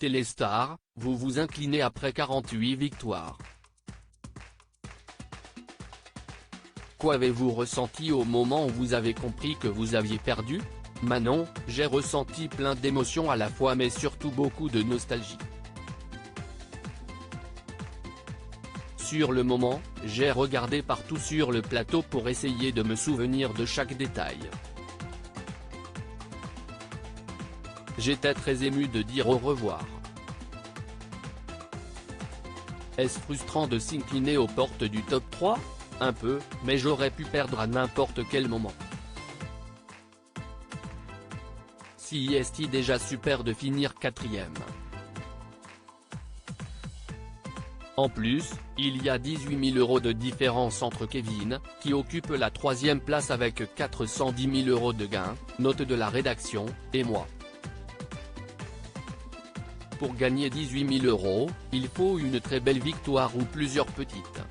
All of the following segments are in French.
battez les stars, vous vous inclinez après 48 victoires. Qu'avez-vous ressenti au moment où vous avez compris que vous aviez perdu? Manon: j'ai ressenti plein d'émotions à la fois mais surtout beaucoup de nostalgie. Sur le moment, j'ai regardé partout sur le plateau pour essayer de me souvenir de chaque détail. J'étais très ému de dire au revoir. Est-ce frustrant de s'incliner aux portes du top 3? Un peu, mais j'aurais pu perdre à n'importe quel moment. Si est déjà super de finir 4e. En plus, il y a 18 000 € de différence entre Kevin, qui occupe la 3e place avec 410 000 € de gain, note de la rédaction, et moi. Pour gagner 18 000 €, il faut une très belle victoire ou plusieurs petites.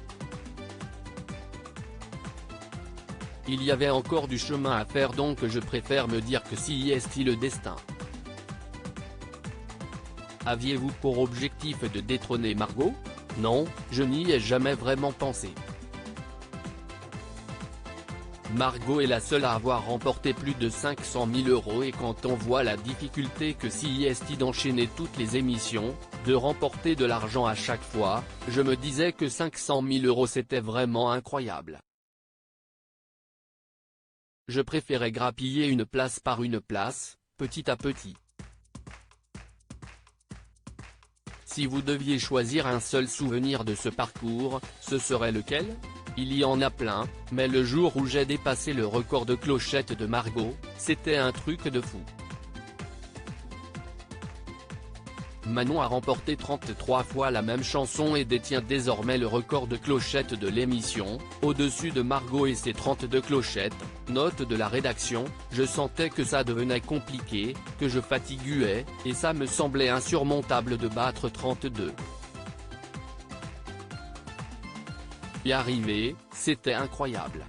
Il y avait encore du chemin à faire donc je préfère me dire que si est le destin. Aviez-vous pour objectif de détrôner Margot? Non, je n'y ai jamais vraiment pensé. Margot est la seule à avoir remporté plus de 500 000 € et quand on voit la difficulté que est d'enchaîner toutes les émissions, de remporter de l'argent à chaque fois, je me disais que 500 000 € c'était vraiment incroyable. Je préférais grappiller une place par une place, petit à petit. Si vous deviez choisir un seul souvenir de ce parcours, ce serait lequel? Il y en a plein, mais le jour où j'ai dépassé le record de clochettes de Margot, c'était un truc de fou. Manon a remporté 33 fois la même chanson et détient désormais le record de clochettes de l'émission, au-dessus de Margot et ses 32 clochettes. Note de la rédaction: je sentais que ça devenait compliqué, que je fatiguais, et ça me semblait insurmontable de battre 32. Y arriver, c'était incroyable.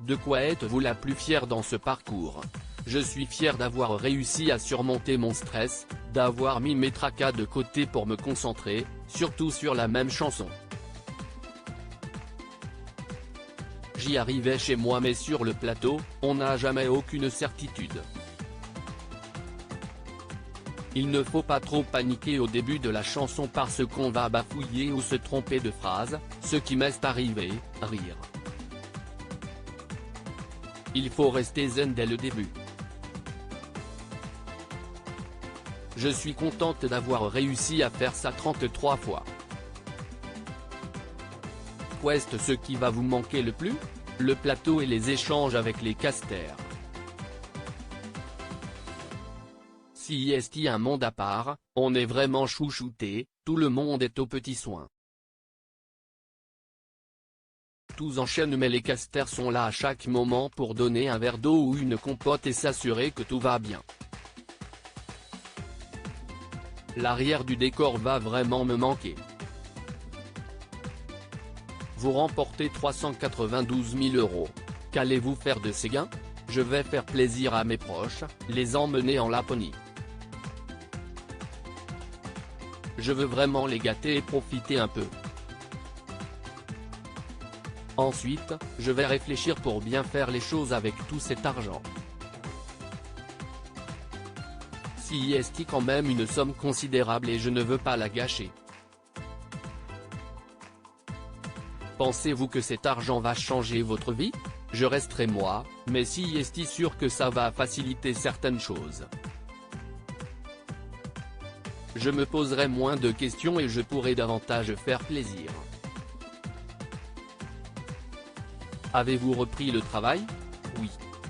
De quoi êtes-vous la plus fière dans ce parcours? Je suis fier d'avoir réussi à surmonter mon stress, d'avoir mis mes tracas de côté pour me concentrer, surtout sur la même chanson. J'y arrivais chez moi mais sur le plateau, on n'a jamais aucune certitude. Il ne faut pas trop paniquer au début de la chanson parce qu'on va bafouiller ou se tromper de phrase, ce qui m'est arrivé, rire. Il faut rester zen dès le début. Je suis contente d'avoir réussi à faire ça 33 fois. Qu'est-ce ce qui va vous manquer le plus? Le plateau et les échanges avec les casters. Si est un monde à part, on est vraiment chouchouté, tout le monde est aux petits soins. Tous enchaînent mais les casters sont là à chaque moment pour donner un verre d'eau ou une compote et s'assurer que tout va bien. L'arrière du décor va vraiment me manquer. Vous remportez 392 000 €. Qu'allez-vous faire de ces gains? Je vais faire plaisir à mes proches, les emmener en Laponie. Je veux vraiment les gâter et profiter un peu. Ensuite, je vais réfléchir pour bien faire les choses avec tout cet argent. Si est quand même une somme considérable et je ne veux pas la gâcher. Pensez-vous que cet argent va changer votre vie? Je resterai moi, mais si est sûr que ça va faciliter certaines choses. Je me poserai moins de questions et je pourrai davantage faire plaisir. Avez-vous repris le travail? Oui.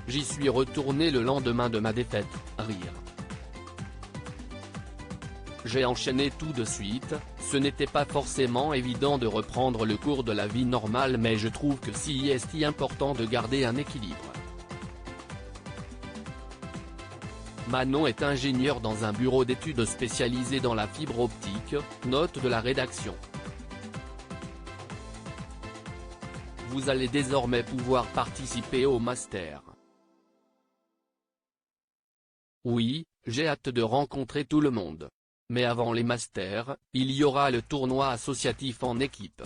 J'y suis retourné le lendemain de ma défaite, rire. J'ai enchaîné tout de suite, ce n'était pas forcément évident de reprendre le cours de la vie normale mais je trouve que si est important de garder un équilibre. Manon est ingénieure dans un bureau d'études spécialisé dans la fibre optique, note de la rédaction. Vous allez désormais pouvoir participer au master. Oui, J'ai hâte de rencontrer tout le monde. Mais avant les Masters, il y aura le tournoi associatif en équipe.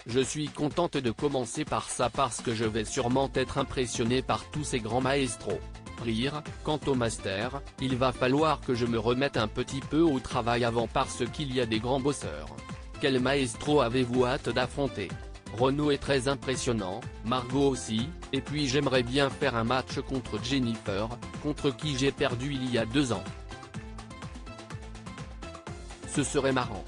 Je suis contente de commencer par ça parce que je vais sûrement être impressionnée par tous ces grands maestros. Rire, quant au master, il va falloir que je me remette un petit peu au travail avant parce qu'il y a des grands bosseurs. Quel maestro avez-vous hâte d'affronter? Renaud est très impressionnant, Margot aussi, et puis j'aimerais bien faire un match contre Jennifer, contre qui j'ai perdu il y a 2 ans. Ce serait marrant.